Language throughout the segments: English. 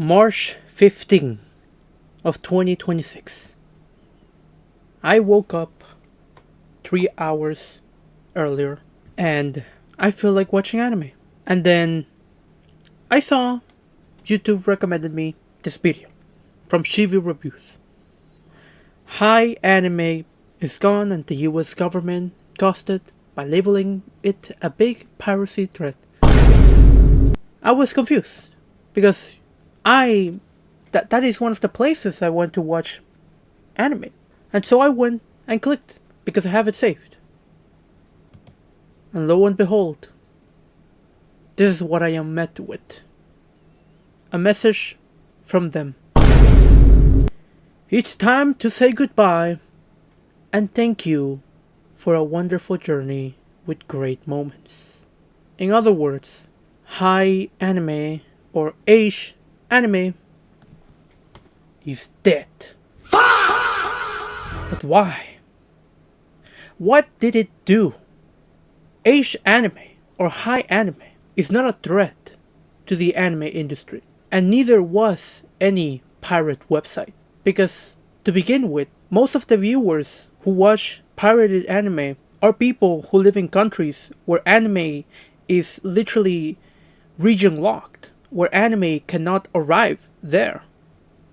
March 15 of 2026. I woke up 3 hours earlier and I feel like watching anime. And then I saw YouTube recommended me this video from Shivu Reviews. High anime is gone and the US government caused it by labeling it a big piracy threat. I was confused because that is one of the places I want to watch anime. And so I went and clicked because I have it saved. And lo and behold, this is what I am met with. A message from them. It's time to say goodbye and thank you for a wonderful journey with great moments. In other words, high anime or H anime is dead. But why? What did it do? H anime or high anime is not a threat to the anime industry, and neither was any pirate website. Because to begin with, most of the viewers who watch pirated anime are people who live in countries where anime is literally region locked, where anime cannot arrive there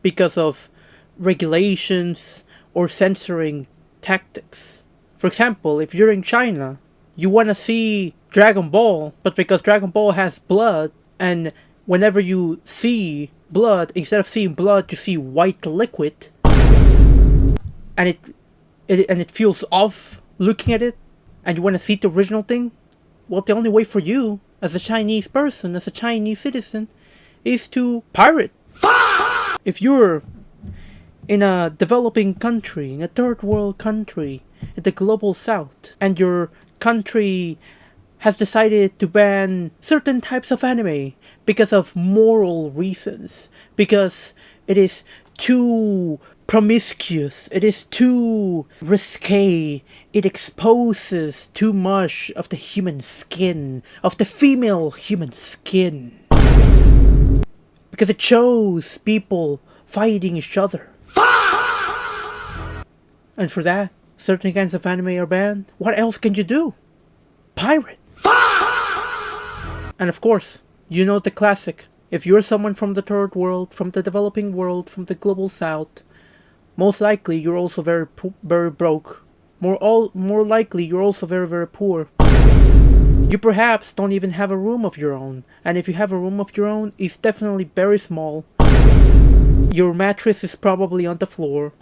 because of regulations or censoring tactics. For example, if you're in China, you want to see Dragon Ball, but because Dragon Ball has blood, and whenever you see blood, instead of seeing blood, you see white liquid, and it feels off looking at it, and you want to see the original thing, well, the only way for you, as a Chinese person, as a Chinese citizen, is to pirate. If you're in a developing country, in a third world country, in the global south, and your country has decided to ban certain types of anime because of moral reasons, because it is too promiscuous, it is too risque, it exposes too much of the human skin, of the female human skin, because it shows people fighting each other. And for that, certain kinds of anime are banned. What else can you do? Pirate. And of course, you know the classic. If you're someone from the third world, from the developing world, from the global south, most likely you're also very broke. More likely you're also very poor. You perhaps don't even have a room of your own. And if you have a room of your own, it's definitely very small. Your mattress is probably on the floor.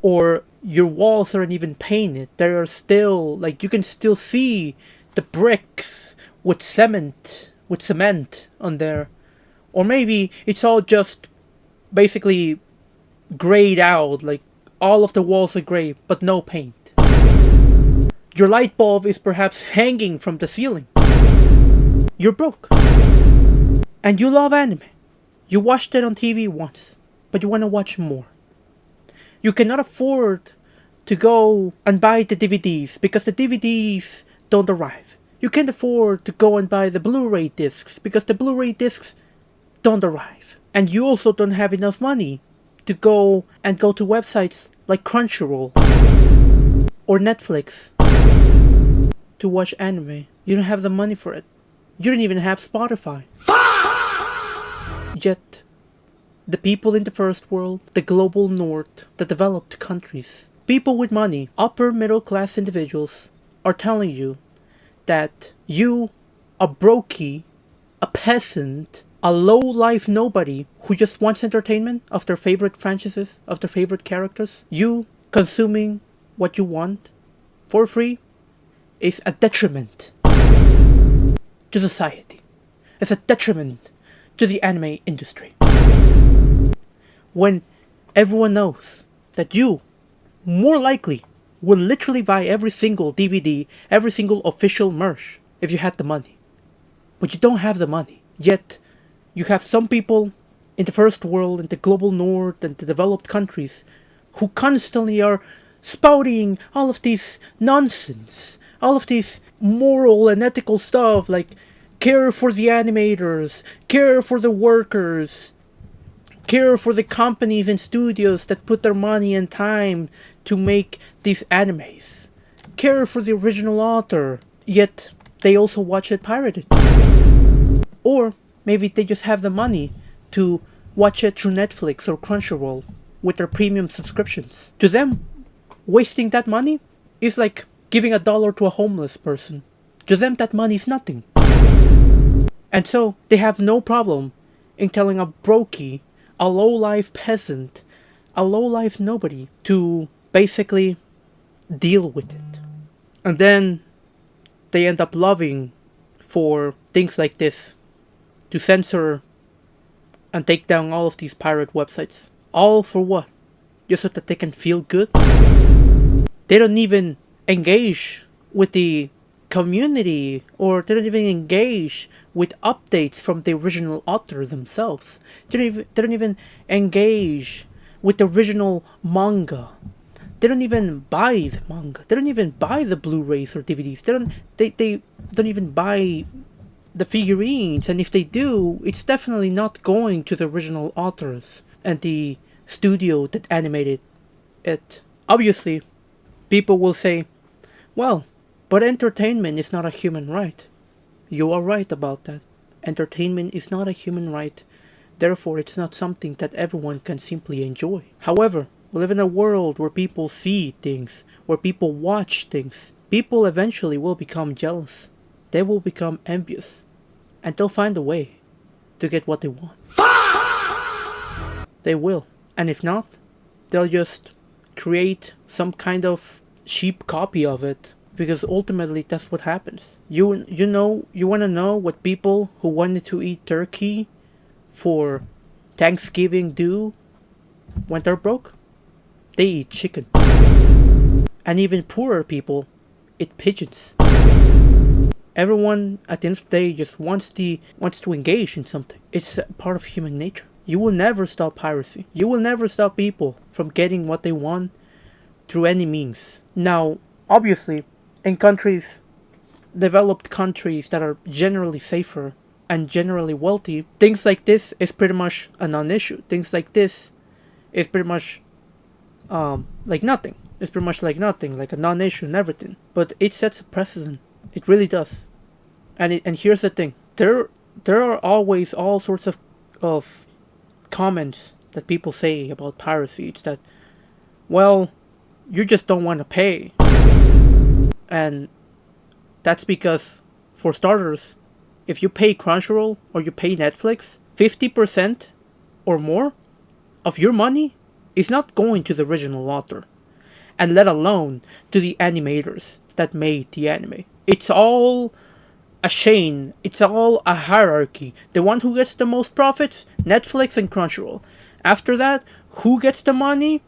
Or your walls aren't even painted. There are still, you can still see the bricks with cement on there. Or maybe it's all just basically grayed out, all of the walls are gray, but no paint. Your light bulb is perhaps hanging from the ceiling. You're broke. And you love anime. You watched it on TV once, but you want to watch more. You cannot afford to go and buy the DVDs because the DVDs don't arrive. You can't afford to go and buy the Blu-ray discs because the Blu-ray discs don't arrive. And you also don't have enough money to go to websites like Crunchyroll or Netflix to watch anime. You don't have the money for it. You don't even have Spotify. Yet, the people in the first world, the global north, the developed countries, people with money, upper middle class individuals are telling you that you, a brokey, a peasant, a low-life nobody who just wants entertainment of their favorite franchises, of their favorite characters, you consuming what you want for free is a detriment to society. It's a detriment to the anime industry. When everyone knows that you, more likely, will literally buy every single DVD, every single official merch, if you had the money. But you don't have the money. Yet, you have some people in the first world, in the global north, and the developed countries, who constantly are spouting all of these nonsense, all of these moral and ethical stuff, like care for the animators, care for the workers, Care for the companies and studios that put their money and time to make these animes. Care for the original author, yet they also watch it pirated. Or maybe they just have the money to watch it through Netflix or Crunchyroll with their premium subscriptions. To them, wasting that money is like giving $1 to a homeless person. To them, that money is nothing. And so, they have no problem in telling a brokey, a low-life peasant, a low-life nobody, to basically deal with it. And then, they end up loving for things like this, to censor and take down all of these pirate websites. All for what? Just so that they can feel good? They don't even engage with the community, or they don't even engage with updates from the original author themselves. They don't even engage with the original manga. They don't even buy the manga. They don't even buy the Blu-rays or DVDs. They don't even buy the figurines, and if they do, it's definitely not going to the original authors and the studio that animated it. Obviously, people will say, well, but entertainment is not a human right. You are right about that. Entertainment is not a human right. Therefore, it's not something that everyone can simply enjoy. However, we live in a world where people see things, where people watch things. People eventually will become jealous. They will become envious. And they'll find a way to get what they want. They will. And if not, they'll just create some kind of cheap copy of it. Because ultimately, that's what happens. You want to know what people who wanted to eat turkey for Thanksgiving do when they're broke? They eat chicken. And even poorer people eat pigeons. Everyone at the end of the day just wants to engage in something. It's part of human nature. You will never stop piracy. You will never stop people from getting what they want through any means. Now, obviously, in developed countries that are generally safer and generally wealthy, things like this is pretty much a non-issue. Things like this is pretty much like nothing. It's pretty much like nothing, like a non-issue and everything. But it sets a precedent. It really does. And here's the thing. There are always all sorts of comments that people say about piracy. It's that, well, you just don't want to pay. And that's because, for starters, if you pay Crunchyroll or you pay Netflix, 50% or more of your money is not going to the original author. And let alone to the animators that made the anime. It's all a chain. It's all a hierarchy. The one who gets the most profits, Netflix and Crunchyroll. After that, who gets the money?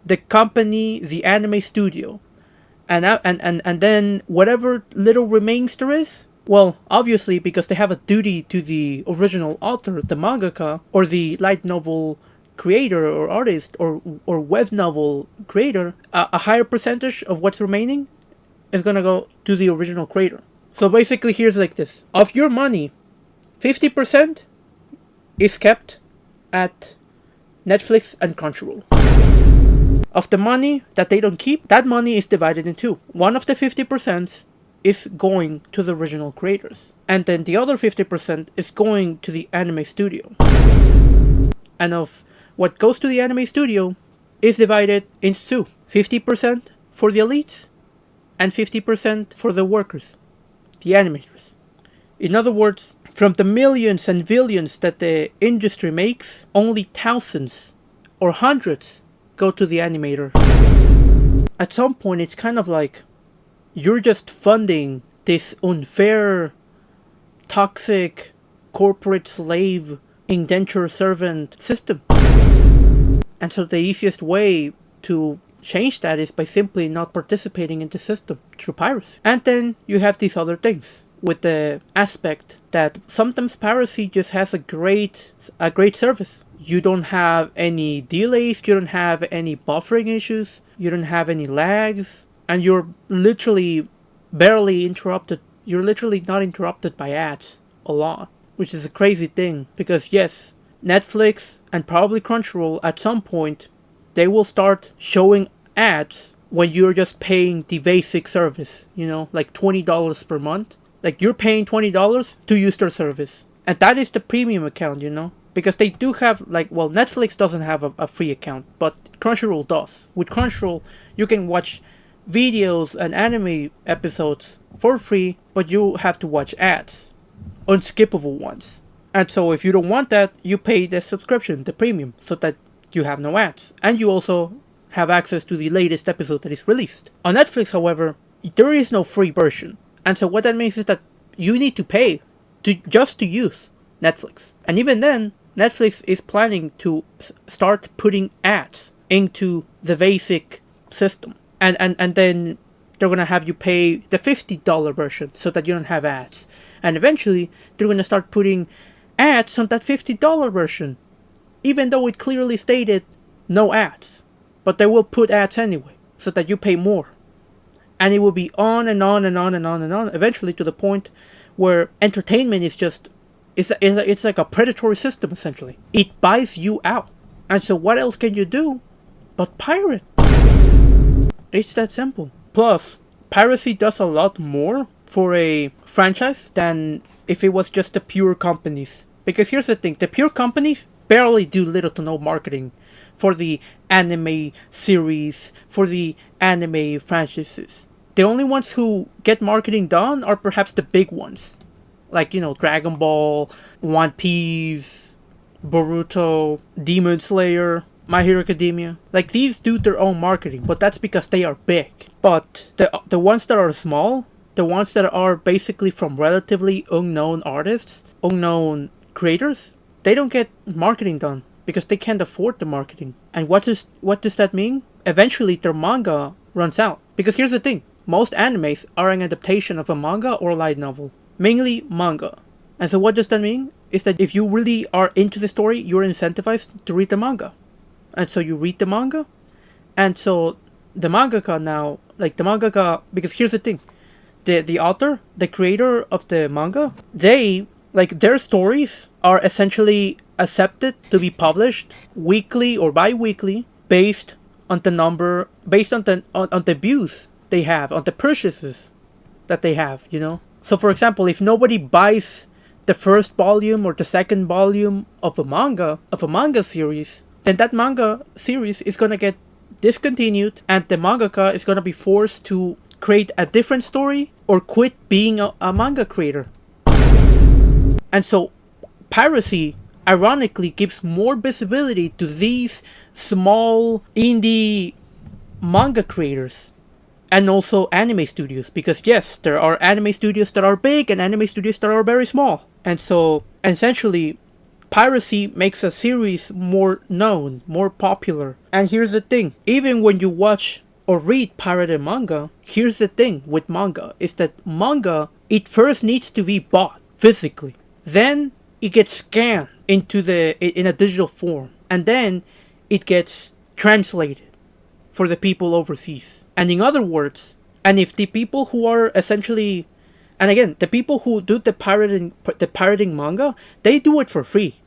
The company, the anime studio. And then whatever little remains there is, well, obviously because they have a duty to the original author, the mangaka, or the light novel creator or artist or web novel creator, a higher percentage of what's remaining is gonna go to the original creator. So basically here's like this. Of your money, 50% is kept at Netflix and Crunchyroll. Of the money that they don't keep, that money is divided in two. One of the 50% is going to the original creators. And then the other 50% is going to the anime studio. And of what goes to the anime studio is divided into two. 50% for the elites and 50% for the workers, the animators. In other words, from the millions and billions that the industry makes, only thousands or hundreds go to the animator. At some point, it's kind of like you're just funding this unfair, toxic, corporate slave, indenture servant system. And so the easiest way to change that is by simply not participating in the system through piracy. And then you have these other things with the aspect that sometimes piracy just has a great service. You don't have any delays, you don't have any buffering issues, you don't have any lags, and you're literally barely interrupted. You're literally not interrupted by ads a lot, which is a crazy thing because yes, Netflix and probably Crunchyroll at some point, they will start showing ads when you're just paying the basic service, like $20 per month. Like you're paying $20 to use their service. And that is the premium account. Because they do have, Netflix doesn't have a free account, but Crunchyroll does. With Crunchyroll, you can watch videos and anime episodes for free, but you have to watch ads, unskippable ones. And so if you don't want that, you pay the subscription, the premium, so that you have no ads. And you also have access to the latest episode that is released. On Netflix, however, there is no free version. And so what that means is that you need to pay just to use Netflix. And even then, Netflix is planning to start putting ads into the basic system. And then they're going to have you pay the $50 version so that you don't have ads. And eventually, they're going to start putting ads on that $50 version, even though it clearly stated no ads. But they will put ads anyway, so that you pay more. And it will be on and on and on and on and on, eventually to the point where entertainment is just, it's like a predatory system, essentially. It buys you out. And so what else can you do but pirate? It's that simple. Plus, piracy does a lot more for a franchise than if it was just the pure companies. Because here's the thing, the pure companies barely do little to no marketing for the anime series, for the anime franchises. The only ones who get marketing done are perhaps the big ones. Like, Dragon Ball, One Piece, Boruto, Demon Slayer, My Hero Academia. Like, these do their own marketing, but that's because they are big. But the ones that are small, the ones that are basically from relatively unknown artists, unknown creators, they don't get marketing done because they can't afford the marketing. And what does that mean? Eventually their manga runs out. Because here's the thing, most animes are an adaptation of a manga or light novel. Mainly manga. And so what does that mean? Is that if you really are into the story, you're incentivized to read the manga. And so you read the manga. And so the mangaka now, because here's the thing. The author, the creator of the manga, their stories are essentially accepted to be published weekly or bi-weekly based on the views they have, on the purchases that they have, So for example, if nobody buys the first volume or the second volume of a manga series, then that manga series is gonna get discontinued and the mangaka is gonna be forced to create a different story or quit being a manga creator. And so piracy ironically gives more visibility to these small indie manga creators and also anime studios, because yes, there are anime studios that are big and anime studios that are very small. And so essentially piracy makes a series more known, more popular. And here's the thing, even when you watch or read pirated manga, here's the thing with manga, is that manga, it first needs to be bought physically. Then it gets scanned in a digital form. And then it gets translated for the people overseas. And in other words, and if the people who are essentially, and again, the people who do the pirating manga, they do it for free.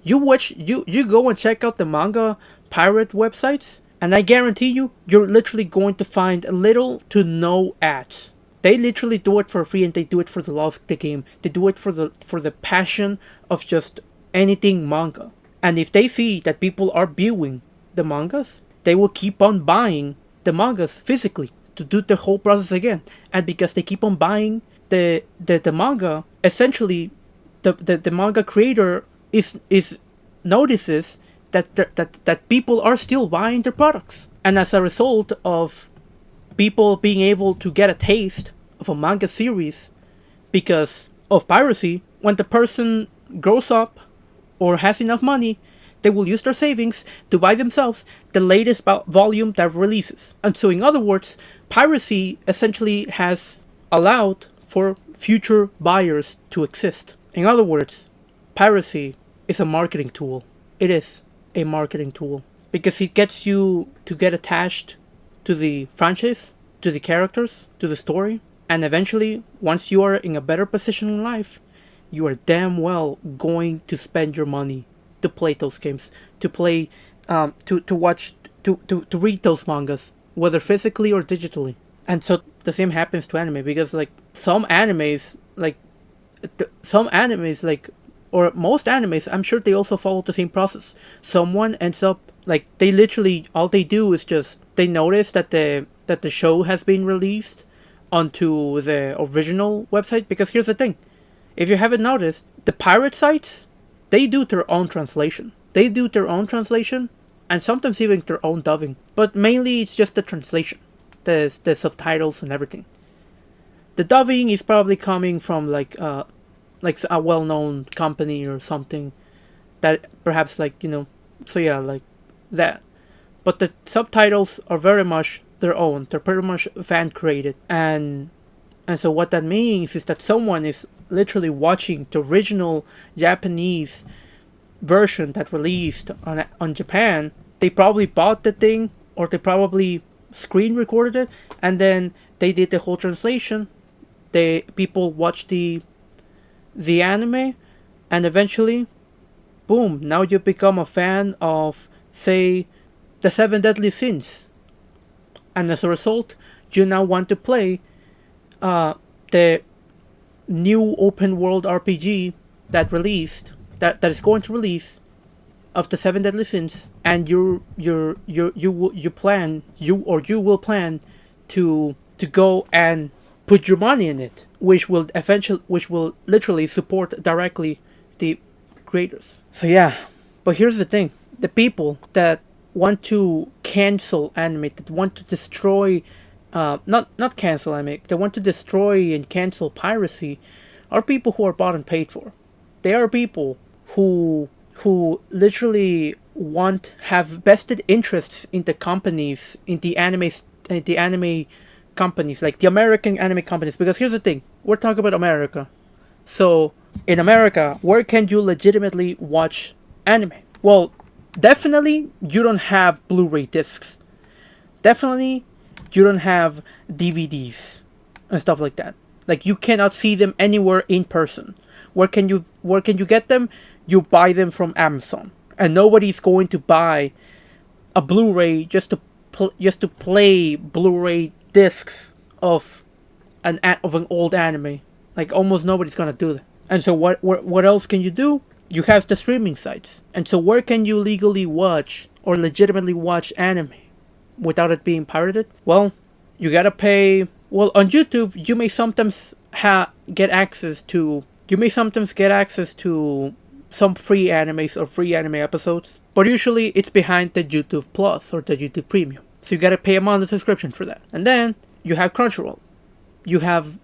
You go and check out the manga pirate websites, and I guarantee you're literally going to find little to no ads. They literally do it for free, and they do it for the love of the game. They do it for the passion of just anything manga. And if they see that people are viewing the mangas, they will keep on buying the mangas physically to do the whole process again. And because they keep on buying the manga, essentially the manga creator is notices that people are still buying their products. And as a result of people being able to get a taste of a manga series because of piracy, when the person grows up or has enough money, they will use their savings to buy themselves the latest volume that releases. And so in other words, piracy essentially has allowed for future buyers to exist. In other words, piracy is a marketing tool. It is a marketing tool because it gets you to get attached to the franchise, to the characters, to the story, and eventually, once you are in a better position in life, you are damn well going to spend your money to play those games, to play, to watch, to read those mangas, whether physically or digitally. And so the same happens to anime, because like some animes, or most animes, I'm sure they also follow the same process. Someone ends up like, they literally, all they do is just, they notice that the show has been released onto the original website. Because here's the thing, if you haven't noticed, the pirate sites, they do their own translation. And sometimes even their own dubbing. But mainly it's just the translation, the subtitles and everything. The dubbing is probably coming from like a well-known company or something, that perhaps so yeah, like that. But the subtitles are very much their own. They're pretty much fan created, and so what that means is that someone is literally watching the original Japanese version that released on Japan. They probably bought the thing, or they probably screen recorded it, and then they did the whole translation. People watched the anime, and eventually, boom, now you've become a fan of, say, the Seven Deadly Sins. And as a result, you now want to play the new open world RPG that is going to release, of the Seven Deadly Sins, and you will plan to go and put your money in it, which will literally support directly the creators. So yeah, but here's the thing: the people that want to cancel anime, that want to destroy, not cancel anime, they want to destroy and cancel piracy, are people who are bought and paid for. They are people who literally have vested interests in the companies, in the anime companies, like the American anime companies. Because here's the thing, we're talking about America. So in America, where can you legitimately watch anime? Well, definitely you don't have Blu-ray discs. Definitely you don't have DVDs and stuff like that. Like, you cannot see them anywhere in person. Where can you get them? You buy them from Amazon. And nobody's going to buy a Blu-ray just to play Blu-ray discs of an old anime. Like, almost nobody's gonna do that. And so what else can you do? You have the streaming sites. And so where can you legally watch or legitimately watch anime without it being pirated? Well, you gotta pay. Well, on YouTube, you may sometimes get access to some free animes or free anime episodes, but usually it's behind the YouTube Plus or the YouTube Premium. So you gotta pay a monthly subscription for that. And then you have Crunchyroll. You have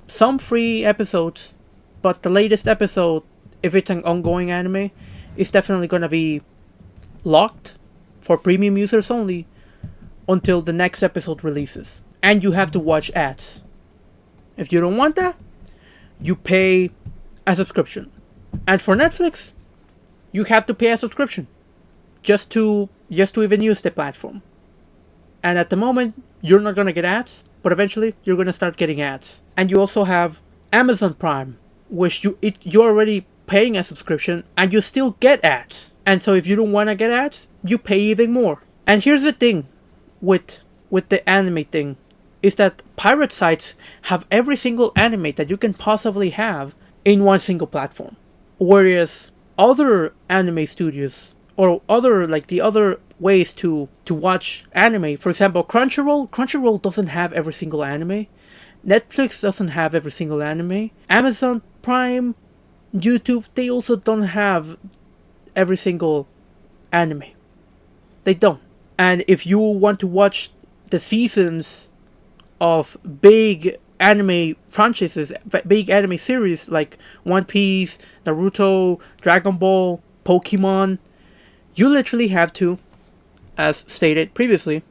some free episodes, but the latest episode, if it's an ongoing anime, is definitely gonna be locked for premium users only until the next episode releases. And you have to watch ads. If you don't want that, you pay a subscription. And for Netflix, you have to pay a subscription just to even use the platform. And at the moment, you're not gonna get ads, but eventually you're gonna start getting ads. And you also have Amazon Prime, which you're already paying a subscription and you still get ads. And so if you don't want to get ads, you pay even more. And here's the thing with the anime thing, is that pirate sites have every single anime that you can possibly have in one single platform. Whereas other anime studios, or the other ways to watch anime, for example, Crunchyroll doesn't have every single anime. Netflix doesn't have every single anime. Amazon Prime, YouTube, they also don't have every single anime. They don't. And if you want to watch the seasons of big anime franchises, big anime series like One Piece, Naruto, Dragon Ball, Pokemon, you literally have to, as stated previously,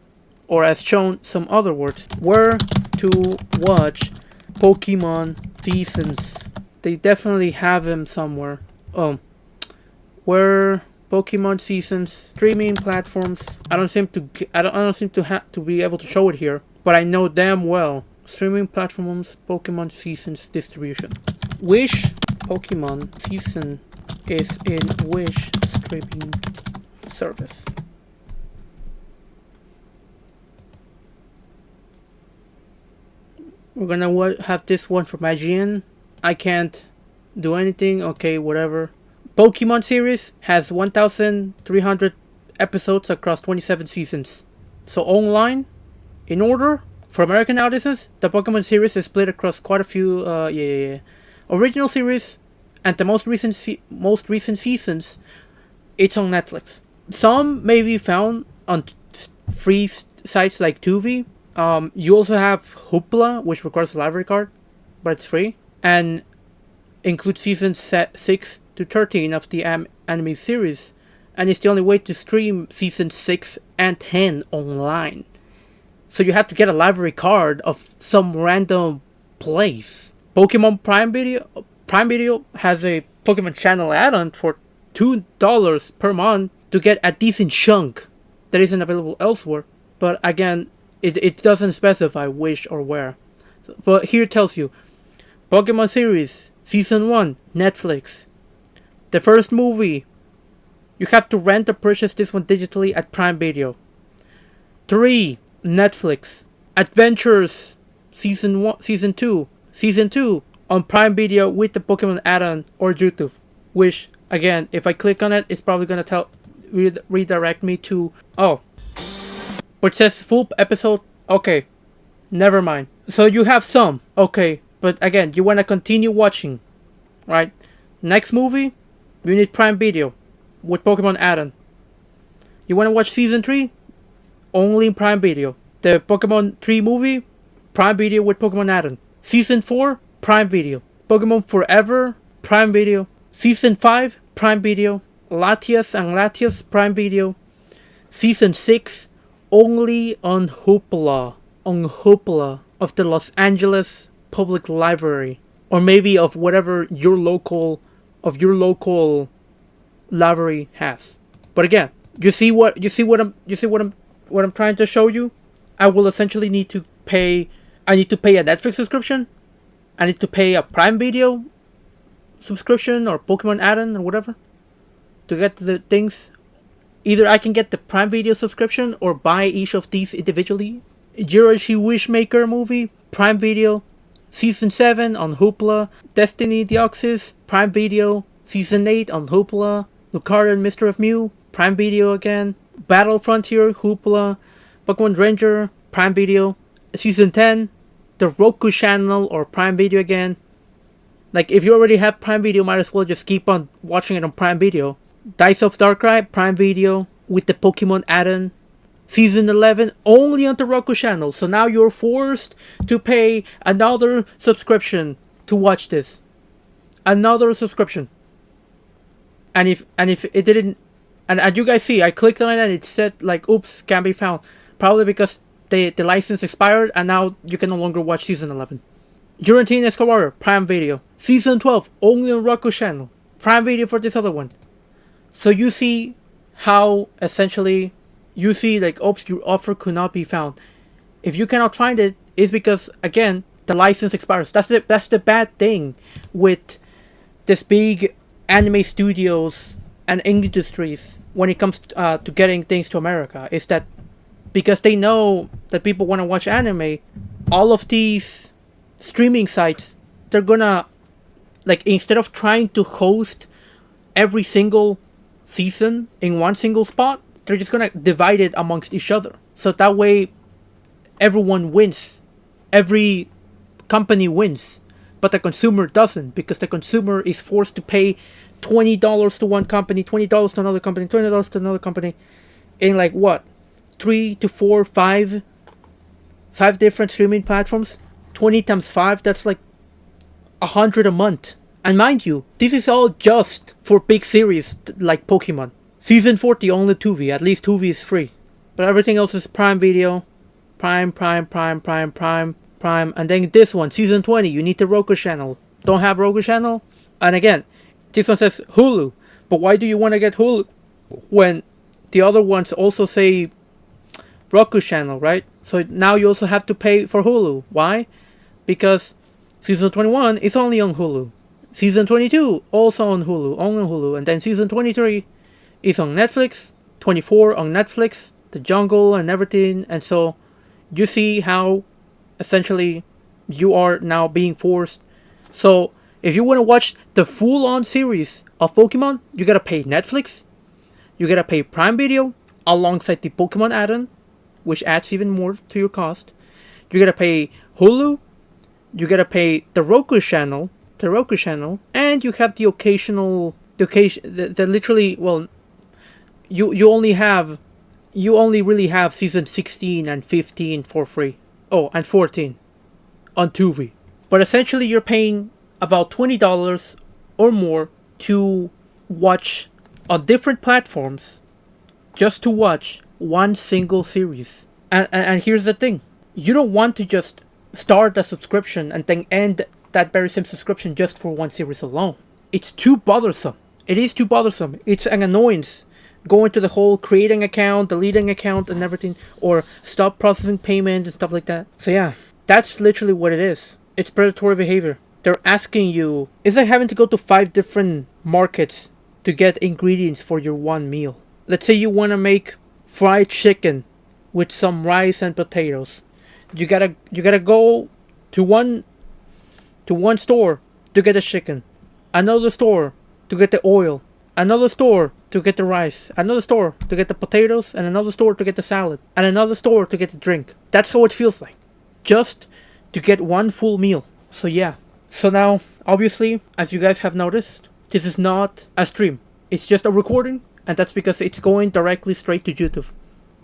or as shown some other words, where to watch Pokemon seasons. They definitely have them somewhere. Where Pokemon seasons, streaming platforms. I don't seem to be able to show it here, but I know damn well. Streaming platforms, Pokemon seasons distribution. Which Pokemon season is in which streaming service? We're gonna have this one from IGN. I can't do anything. Okay, whatever. Pokemon series has 1,300 episodes across 27 seasons. So online, in order, for American audiences, the Pokemon series is split across quite a few original series, and the most recent seasons, it's on Netflix. Some may be found on free sites like Tubi. You also have Hoopla, which requires a library card, but it's free, and includes seasons 6 to 13 of the anime series, and it's the only way to stream season 6 and 10 online. So you have to get a library card of some random place. Pokemon Prime Video has a Pokemon Channel add-on for $2 per month to get a decent chunk that isn't available elsewhere. But again, it doesn't specify which or where. But here it tells you, Pokemon series, Season 1, Netflix. The first movie, you have to rent or purchase this one digitally at Prime Video. 3, Netflix. Adventures, Season 2 on Prime Video with the Pokemon add-on or YouTube. Which, again, if I click on it, it's probably going to redirect me to... Oh. But it says full episode. Okay. Never mind. So you have some. Okay. But again, you want to continue watching. Right? Next movie, you need Prime Video with Pokemon add-on. You want to watch Season 3? Only in Prime Video. The Pokemon 3 movie, Prime Video with Pokemon add-on. Season 4, Prime Video. Pokemon Forever, Prime Video. Season 5, Prime Video. Latias and Latias, Prime Video. Season 6, only on Hoopla. On Hoopla of the Los Angeles Public Library. Or maybe of whatever your local library has. But again, you see what I'm trying to show you? I will essentially need to pay a Netflix subscription. I need to pay a Prime Video subscription or Pokemon add-on or whatever to get the things. Either I can get the Prime Video subscription or buy each of these individually. Jirachi Wishmaker movie, Prime Video. Season 7 on Hoopla. Destiny Deoxys, Prime Video. Season 8 on Hoopla. Lucario and Mystery of Mew, Prime Video again. Battle Frontier, Hoopla. Pokemon Ranger, Prime Video. Season 10, the Roku channel or Prime Video again. Like, if you already have Prime Video, might as well just keep on watching it on Prime Video. Dice of Darkrai, Prime Video with the Pokemon add-on. Season 11, only on the Roku channel. So now you're forced to pay another subscription to watch this. Another subscription. And if it didn't... And as you guys see, I clicked on it and it said, like, oops, can't be found. Probably because the license expired and now you can no longer watch Season 11. Giratina Escobar, Prime Video. Season 12, only on Roku channel. Prime Video for this other one. So you see how, essentially, you see, like, oops, your offer could not be found. If you cannot find it, it's because, again, the license expires. That's the bad thing with this big anime studios and industries when it comes to getting things to America, is that because they know that people want to watch anime, all of these streaming sites, they're gonna, like, instead of trying to host every single season in one single spot, they're just gonna divide it amongst each other. So that way, everyone wins. Every company wins. But the consumer doesn't, because the consumer is forced to pay $20 to one company, $20 to another company, $20 to another company, in like what? 3 to 4, 5 different streaming platforms. 20 times 5, that's like 100 a month. And mind you, this is all just for big series like Pokemon. Season 40 only Tubi, at least Tubi is free. But everything else is Prime Video. Prime. And then this one, Season 20, you need the Roku channel. Don't have Roku channel? And again, this one says Hulu. But why do you want to get Hulu when the other ones also say Roku channel, right? So now you also have to pay for Hulu. Why? Because Season 21 is only on Hulu. Season 22 also on Hulu, and then season 23 is on Netflix, 24 on Netflix, The Jungle and everything, and so you see how essentially you are now being forced. So if you want to watch the full-on series of Pokemon, you gotta pay Netflix, you gotta pay Prime Video alongside the Pokemon add-on, which adds even more to your cost. You gotta pay Hulu, you gotta pay the Roku channel, and you have the occasional, the literally, well, you only really have season 16 and 15 for free. Oh, and 14 on Tubi. But essentially, you're paying about $20 or more to watch on different platforms just to watch one single series. And here's the thing. You don't want to just start a subscription and then end that very same subscription just for one series alone. It's too bothersome. It is too bothersome. It's an annoyance going to the whole creating account, deleting account and everything, or stop processing payment and stuff like that. So yeah, that's literally what it is. It's predatory behavior. They're asking you, it's like having to go to 5 different markets to get ingredients for your one meal. Let's say you want to make fried chicken with some rice and potatoes. You gotta go to one store to get the chicken, another store to get the oil, another store to get the rice, another store to get the potatoes, and another store to get the salad, and another store to get the drink. That's how it feels like, just to get one full meal. So yeah. So now, obviously, as you guys have noticed, this is not a stream. It's just a recording, and that's because it's going directly straight to YouTube.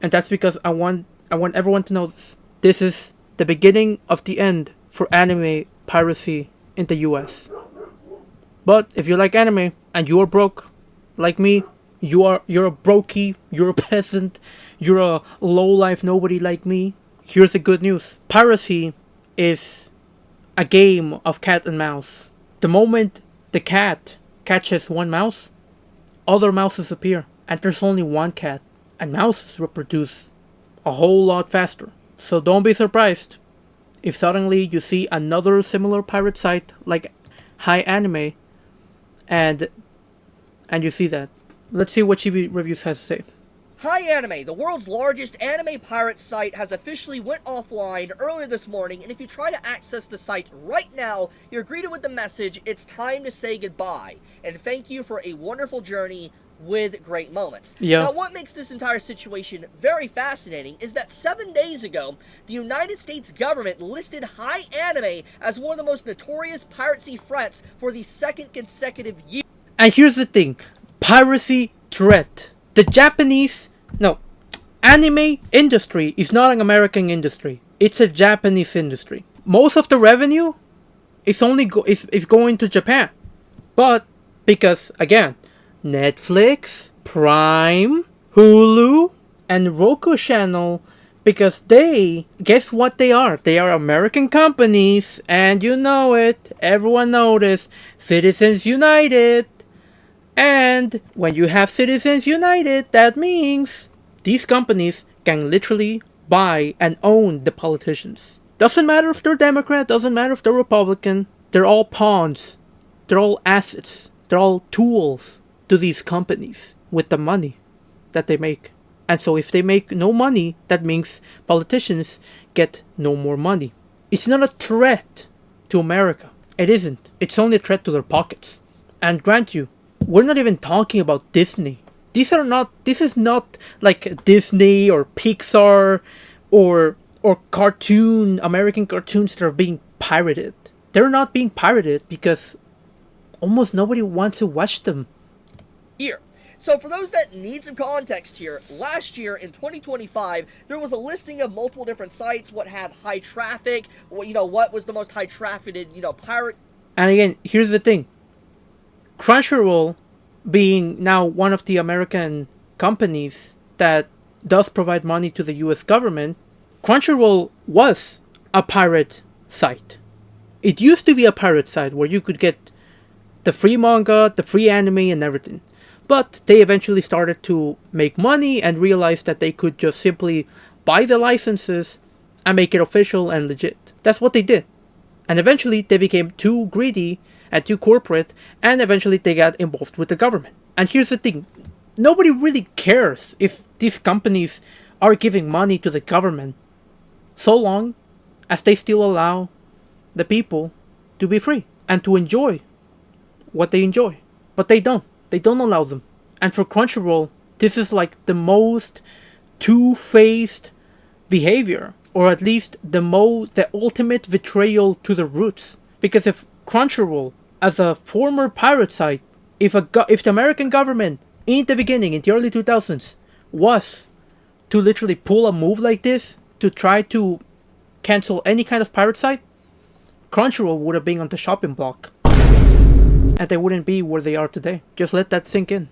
And that's because I want everyone to know this. This is the beginning of the end for anime piracy in the US. But if you like anime and you are broke, like me, you're a brokey, you're a peasant, you're a low-life nobody like me, here's the good news. Piracy is a game of cat and mouse. The moment the cat catches one mouse, other mouses appear. And there's only one cat. And mouses reproduce a whole lot faster. So don't be surprised if suddenly you see another similar pirate site like Hi Anime and you see that. Let's see what TV Reviews has to say. Hi Anime, the world's largest anime pirate site, has officially went offline earlier this morning, and if you try to access the site right now, you're greeted with the message, it's time to say goodbye, and thank you for a wonderful journey with great moments. Yeah. Now, what makes this entire situation very fascinating is that 7 days ago, the United States government listed Hi Anime as one of the most notorious piracy threats for the second consecutive year. And here's the thing. Piracy threat. The anime industry is not an American industry. It's a Japanese industry. Most of the revenue is going to Japan. But because, again, Netflix, Prime, Hulu, and Roku channel, because guess what they are? They are American companies, and you know it. Everyone knows Citizens United. And when you have Citizens United, that means these companies can literally buy and own the politicians. Doesn't matter if they're Democrat, doesn't matter if they're Republican. They're all pawns. They're all assets. They're all tools to these companies with the money that they make. And so if they make no money, that means politicians get no more money. It's not a threat to America. It isn't. It's only a threat to their pockets. And grant you, we're not even talking about Disney. This is not like Disney or Pixar or American cartoons that are being pirated. They're not being pirated because almost nobody wants to watch them. Here. So for those that need some context here, last year in 2025, there was a listing of multiple different sites, what had high traffic, what was the most high trafficked, pirate. And again, here's the thing. Crunchyroll, being now one of the American companies that does provide money to the US government, Crunchyroll was a pirate site. It used to be a pirate site where you could get the free manga, the free anime, and everything. But they eventually started to make money and realized that they could just simply buy the licenses and make it official and legit. That's what they did. And eventually they became too greedy and too corporate, and eventually they got involved with the government. And here's the thing, nobody really cares if these companies are giving money to the government so long as they still allow the people to be free and to enjoy what they enjoy. But they don't. They don't allow them. And for Crunchyroll, this is like the most two-faced behavior, or at least the ultimate betrayal to the roots. Because if Crunchyroll, as a former pirate site, if the American government in the beginning, in the early 2000s, was to literally pull a move like this to try to cancel any kind of pirate site, Crunchyroll would have been on the shopping block. And they wouldn't be where they are today. Just let that sink in.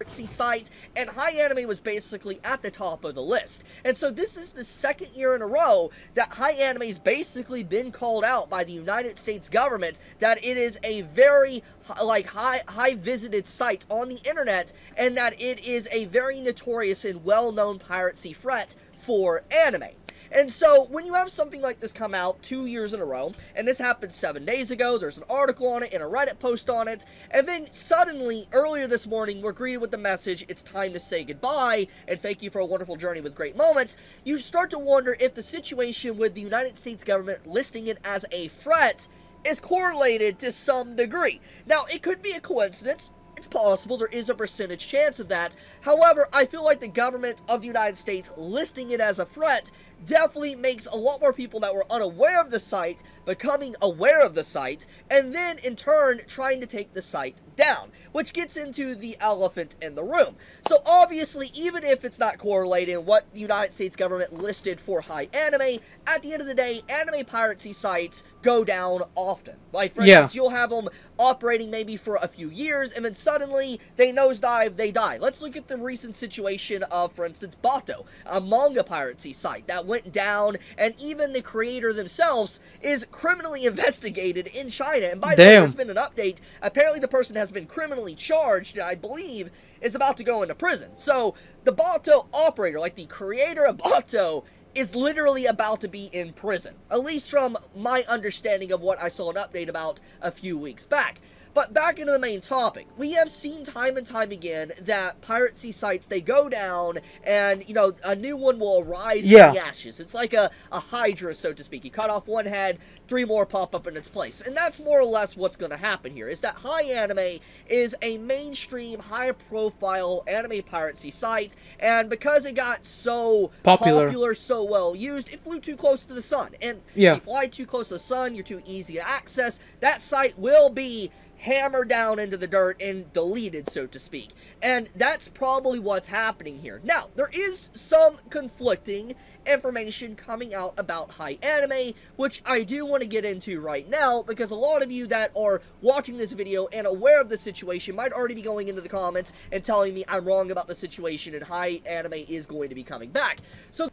Site, and High Anime was basically at the top of the list. And so this is the second year in a row that High Anime's basically been called out by the United States government that it is a very high visited site on the internet, and that it is a very notorious and well-known piracy threat for anime. And so, when you have something like this come out 2 years in a row, and this happened 7 days ago, there's an article on it and a Reddit post on it, and then suddenly, earlier this morning, we're greeted with the message, it's time to say goodbye, and thank you for a wonderful journey with great moments, you start to wonder if the situation with the United States government listing it as a threat is correlated to some degree. Now, it could be a coincidence. It's possible, there is a percentage chance of that. However, I feel like the government of the United States listing it as a threat definitely makes a lot more people that were unaware of the site becoming aware of the site, and then in turn trying to take the site down, which gets into the elephant in the room. So obviously, even if it's not correlating what the United States government listed for High Anime, at the end of the day, anime piracy sites go down often. Like, for instance, you'll have them operating maybe for a few years, and then suddenly they nosedive, they die. Let's look at the recent situation of, for instance, Bato, a manga piracy site that went down, and even the creator themselves is criminally investigated in China. And by the way, there's been an update. Apparently the person has been criminally charged, and I believe is about to go into prison. So the Bato operator, like the creator of Bato, is literally about to be in prison, at least from my understanding of what I saw an update about a few weeks back. But back into the main topic, we have seen time and time again that piracy sites, they go down, and, you know, a new one will arise from the ashes. It's like a hydra, so to speak. You cut off one head, 3 more pop up in its place. And that's more or less what's going to happen here, is that High Anime is a mainstream, high-profile anime piracy site, and because it got so popular, so well used, it flew too close to the sun. And if you fly too close to the sun, you're too easy to access, that site will be hammered down into the dirt and deleted, so to speak. And that's probably what's happening here. Now, there is some conflicting information coming out about High Anime, which I do want to get into right now, because a lot of you that are watching this video and aware of the situation might already be going into the comments and telling me I'm wrong about the situation and High Anime is going to be coming back. So,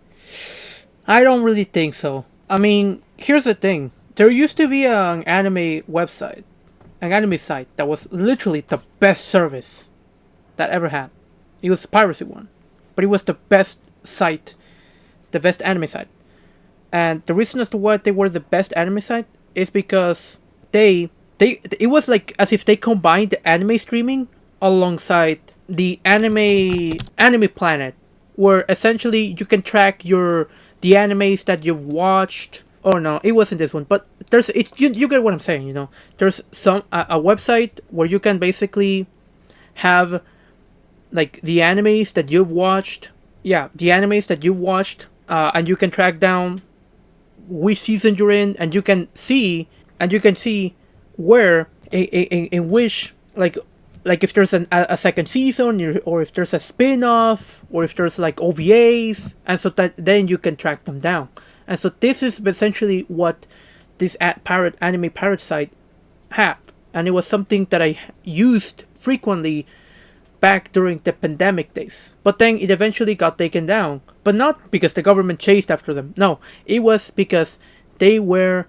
I don't really think so. I mean, here's the thing. There used to be an anime website, an anime site that was literally the best service that ever had. It was a piracy one, but it was the best site, the best anime site. And the reason as to why they were the best anime site is because it was like as if they combined the anime streaming alongside the anime planet, where essentially you can track the animes that you've watched. Oh no, it wasn't this one, but you get what I'm saying, you know. There's a website where you can basically have like the animes that you've watched. Yeah, the animes that you've watched, and you can track down which season you're in, and you can see where in which like if there's a second season, or if there's a spin-off, or if there's like OVAs, and so that then you can track them down. And so this is essentially what this anime pirate site had. And it was something that I used frequently back during the pandemic days. But then it eventually got taken down. But not because the government chased after them. No, it was because they were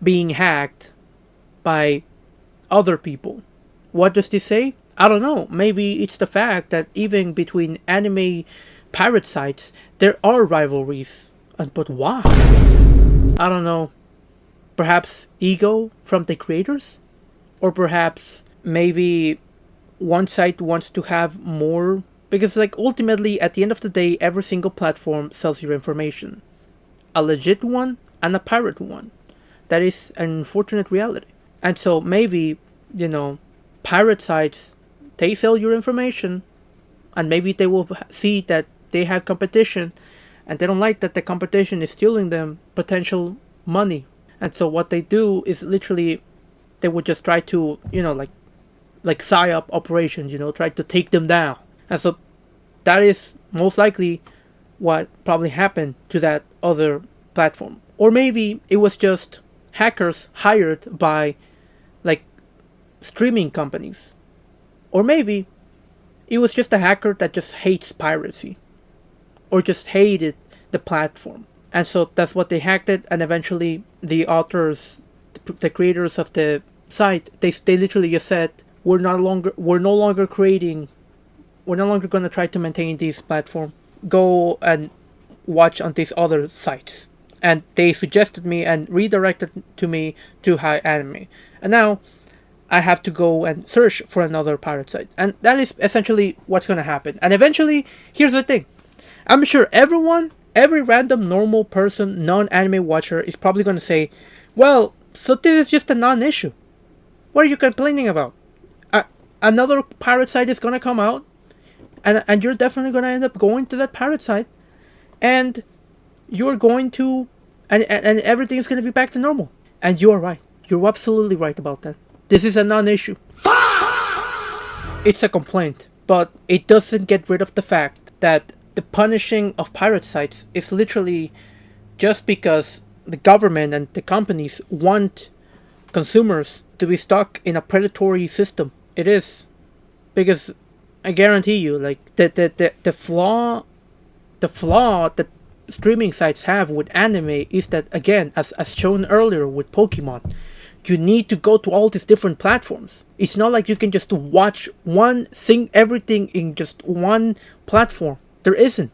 being hacked by other people. What does this say? I don't know. Maybe it's the fact that even between anime pirate sites, there are rivalries. But why? I don't know. perhaps ego from the creators, or perhaps maybe one site wants to have more, because like ultimately at the end of the day every single platform sells your information, a legit one and a pirate one. That is an unfortunate reality. And so maybe, pirate sites, they sell your information, and maybe they will see that they have competition, and they don't like that the competition is stealing them potential money. And so what they do is literally they would just try to, like psyop operations, try to take them down. And so that is most likely what probably happened to that other platform. Or maybe it was just hackers hired by like streaming companies. Or maybe it was just a hacker that just hates piracy or just hated the platform. And so that's what they hacked it, and eventually the authors, the creators of the site, they literally just said, we're no longer creating, we're no longer going to try to maintain this platform. Go and watch on these other sites. And they suggested me and redirected to me to High Anime. And now I have to go and search for another pirate site. And that is essentially what's going to happen. And eventually, here's the thing. I'm sure every random normal person, non-anime watcher is probably going to say, well, so this is just a non-issue. What are you complaining about? Another pirate site is going to come out, and you're definitely going to end up going to that pirate site, and you're going to, and everything is going to be back to normal. And you are right. You're absolutely right about that. This is a non-issue. It's a complaint, but it doesn't get rid of the fact that the punishing of pirate sites is literally just because the government and the companies want consumers to be stuck in a predatory system. It is. Because I guarantee you, like, the flaw that streaming sites have with anime is that, again, as shown earlier with Pokemon, you need to go to all these different platforms. It's not like you can just watch everything in just one platform. There isn't.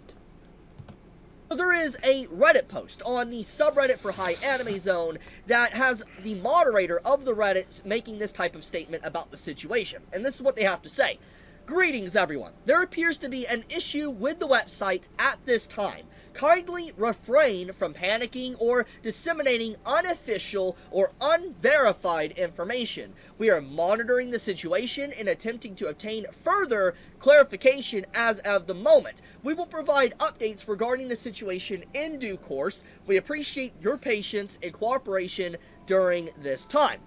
There is a Reddit post on the subreddit for High Anime Zone that has the moderator of the Reddit making this type of statement about the situation. And this is what they have to say. Greetings, everyone. There appears to be an issue with the website at this time. Kindly refrain from panicking or disseminating unofficial or unverified information. We are monitoring the situation and attempting to obtain further clarification as of the moment. We will provide updates regarding the situation in due course. We appreciate your patience and cooperation during this time.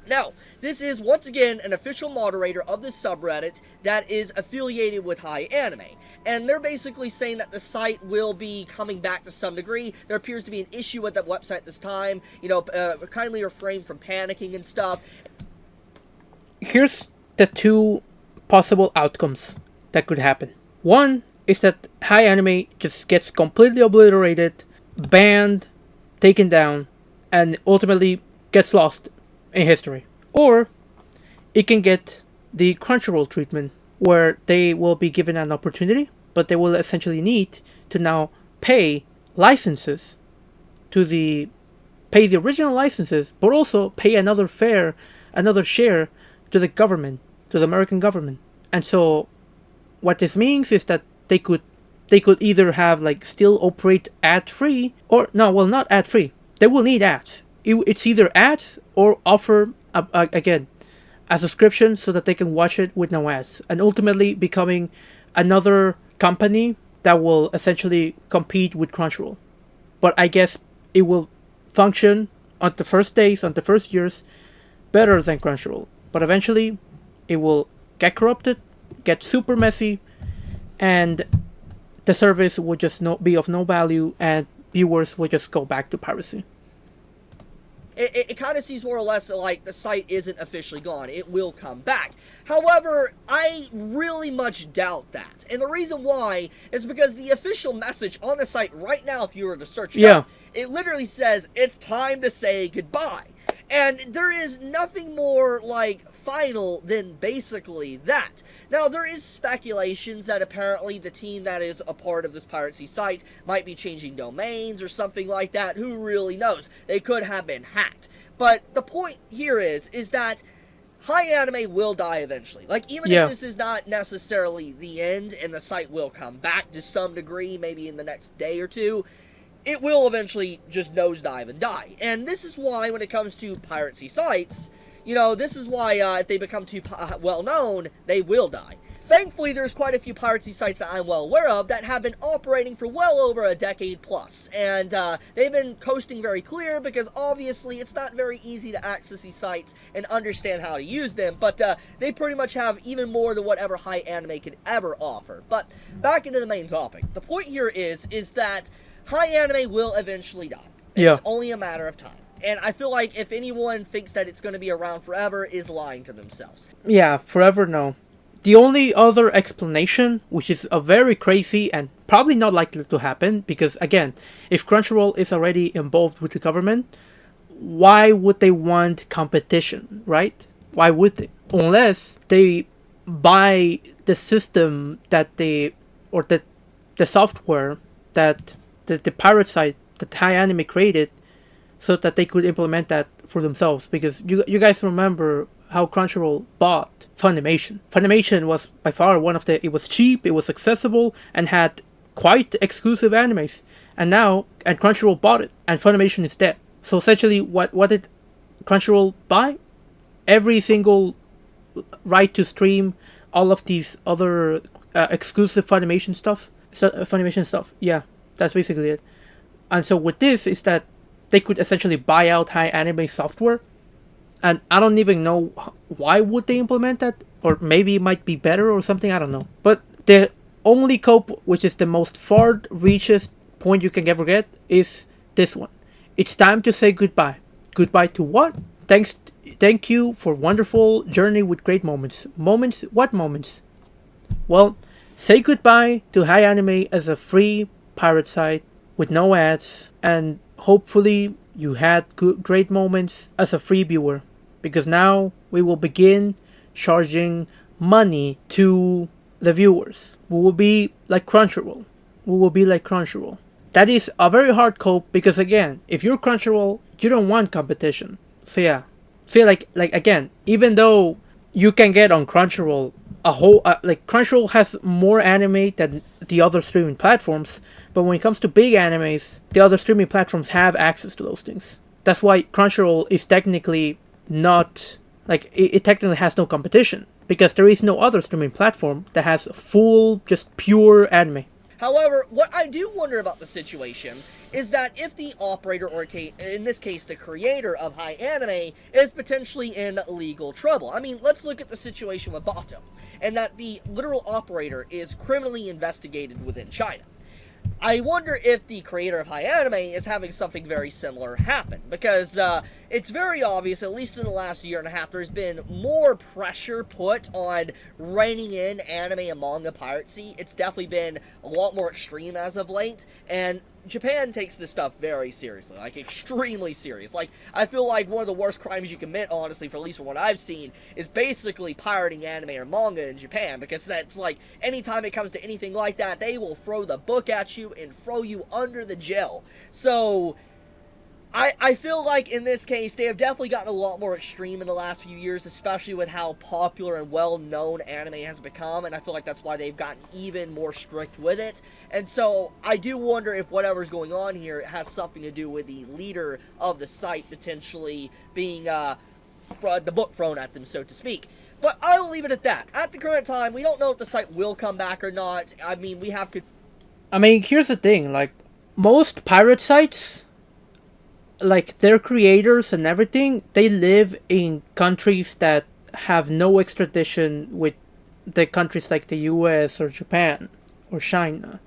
Now, this is once again an official moderator of the subreddit that is affiliated with High Anime. And they're basically saying that the site will be coming back to some degree. There appears to be an issue with that website this time. Kindly refrain from panicking and stuff. Here's the two possible outcomes that could happen. One is that High Anime just gets completely obliterated, banned, taken down, and ultimately gets lost in history. Or it can get the Crunchyroll treatment, where they will be given an opportunity, but they will essentially need to now pay licenses pay the original licenses, but also pay another share to the government, to the American government. And so what this means is that they could either have like still operate ad free, or no, well, not ad free. They will need ads. It's either ads or offer again a subscription so that they can watch it with no ads, and ultimately becoming another company that will essentially compete with Crunchyroll. But I guess it will function on the first days, on the first years, better than Crunchyroll. But eventually, it will get corrupted, get super messy, and the service will just be of no value, and viewers will just go back to piracy. It kind of seems more or less like the site isn't officially gone. It will come back. However, I really much doubt that. And the reason why is because the official message on the site right now, if you were to search it up, it literally says, it's time to say goodbye. And there is nothing more like final than basically that. Now there is speculations that apparently the team that is a part of this piracy site might be changing domains or something like that. Who really knows? They could have been hacked. But the point here is that high anime will die eventually. Like, even if Yeah. this is not necessarily the end and the site will come back to some degree, maybe in the next day or two, it will eventually just nosedive and die. And this is why, when it comes to piracy sites, this is why if they become too well known, they will die. Thankfully, there's quite a few piracy sites that I'm well aware of that have been operating for well over a decade plus. And they've been coasting very clear because obviously it's not very easy to access these sites and understand how to use them. But they pretty much have even more than whatever high anime could ever offer. But back into the main topic. The point here is that high anime will eventually die. Yeah. It's only a matter of time. And I feel like if anyone thinks that it's going to be around forever is lying to themselves. Yeah, forever no. The only other explanation, which is a very crazy and probably not likely to happen, because again, if Crunchyroll is already involved with the government, why would they want competition, right? Why would they? Unless they buy the system that they, or the software that the pirate site that High Anime created, so that they could implement that for themselves. Because you guys remember how Crunchyroll bought Funimation. Funimation was by far one of the... It was cheap, it was accessible, and had quite exclusive animes. And Crunchyroll bought it, and Funimation is dead. So essentially, what did Crunchyroll buy? Every single right to stream all of these other exclusive Funimation stuff. Yeah, that's basically it. And so with this is that they could essentially buy out High Anime software, and I don't even know why would they implement that, or maybe it might be better or something, I don't know. But the only cope, which is the most far reaches point you can ever get, is this one. It's time to say goodbye. Goodbye to what? Thank you for wonderful journey with great moments. Moments? What moments? Well, say goodbye to High Anime as a free pirate site with no ads, and hopefully you had great moments as a free viewer, because now we will begin charging money to the viewers. We will be like Crunchyroll. That is a very hard cope, because again, if you're Crunchyroll, you don't want competition. So yeah. Like again, even though you can get on Crunchyroll a whole Crunchyroll has more anime than the other streaming platforms, but when it comes to big animes, the other streaming platforms have access to those things. That's why Crunchyroll is technically not it technically has no competition, because there is no other streaming platform that has full, just pure anime. However, what I do wonder about the situation is that if the operator, or in this case the creator of High Anime, is potentially in legal trouble. I mean, let's look at the situation with Bato, and that the literal operator is criminally investigated within China. I wonder if the creator of High Anime is having something very similar happen, because it's very obvious, at least in the last year and a half, there's been more pressure put on reining in anime and manga piracy. It's definitely been a lot more extreme as of late, and Japan takes this stuff very seriously, like extremely serious. Like, I feel like one of the worst crimes you commit, honestly, for at least from what I've seen, is basically pirating anime or manga in Japan, because that's like, anytime it comes to anything like that, they will throw the book at you and throw you under the jail. So I feel like in this case, they have definitely gotten a lot more extreme in the last few years, especially with how popular and well-known anime has become, and I feel like that's why they've gotten even more strict with it. And so I do wonder if whatever's going on here has something to do with the leader of the site potentially being the book thrown at them, so to speak. But I will leave it at that. At the current time, we don't know if the site will come back or not. I mean, here's the thing, like, most pirate sites, like, their creators and everything, they live in countries that have no extradition with the countries like the US or Japan or China.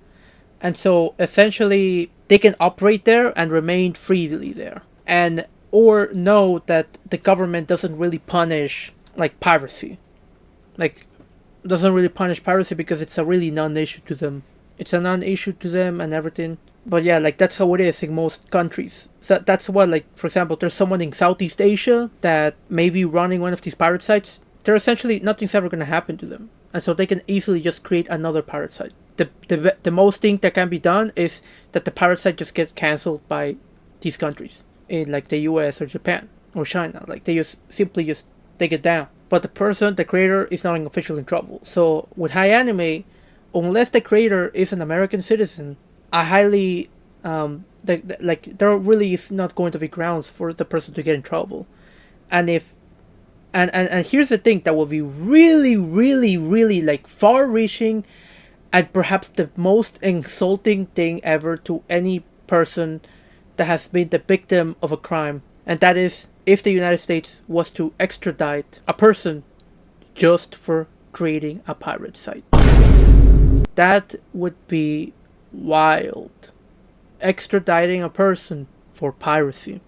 And so, essentially, they can operate there and remain freely there. And, or know that the government doesn't really punish, like, piracy. Like, doesn't really punish piracy because it's a really non-issue to them. It's a non-issue to them and everything. But yeah, like that's how it is in most countries. So that's why, like, for example, there's someone in Southeast Asia that may be running one of these pirate sites. They're essentially, nothing's ever gonna happen to them, and so they can easily just create another pirate site. The most thing that can be done is that the pirate site just gets cancelled by these countries in like the U.S. or Japan or China. Like they just simply just take it down. But the person, the creator, is not officially in trouble. So with high anime, unless the creator is an American citizen, I highly like there really is not going to be grounds for the person to get in trouble. And if and here's the thing that will be really really really like far reaching and perhaps the most insulting thing ever to any person that has been the victim of a crime, and that is if the United States was to extradite a person just for creating a pirate site. That would be wild. Extraditing a person for piracy.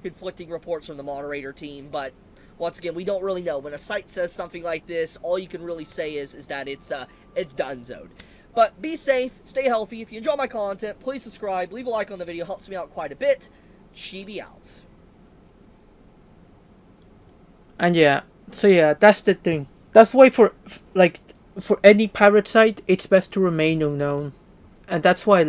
Conflicting reports from the moderator team, but once again, we don't really know. When a site says something like this, all you can really say is that it's donezoed. But be safe, stay healthy. If you enjoy my content, please subscribe, leave a like on the video, helps me out quite a bit. Chibi out. And yeah, so yeah, that's the thing. That's why for any pirate site, it's best to remain unknown, and that's why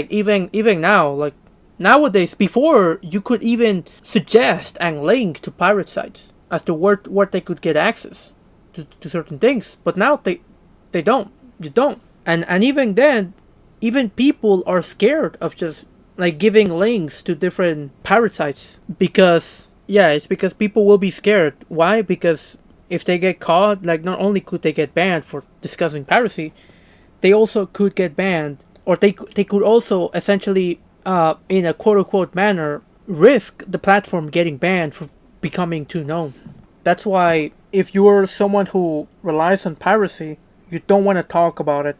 even now, like nowadays, before you could even suggest and link to pirate sites as to where they could get access to certain things, but now they don't. You don't, and even then, even people are scared of just like giving links to different pirate sites because yeah, it's because people will be scared. Why? Because if they get caught, like not only could they get banned for discussing piracy, they also could get banned, or they could also essentially, in a quote unquote manner, risk the platform getting banned for becoming too known. That's why if you're someone who relies on piracy, you don't want to talk about it.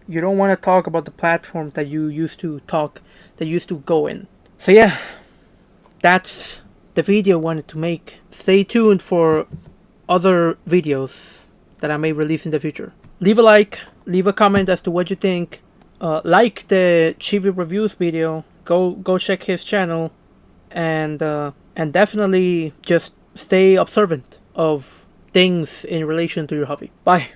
You don't want to talk about the platform that you used to go in. So yeah, that's the video I wanted to make. Stay tuned for other videos that I may release in the future. Leave a like, leave a comment as to what you think. Like the Chibi Reviews video. Go check his channel, and definitely just stay observant of things in relation to your hobby. Bye.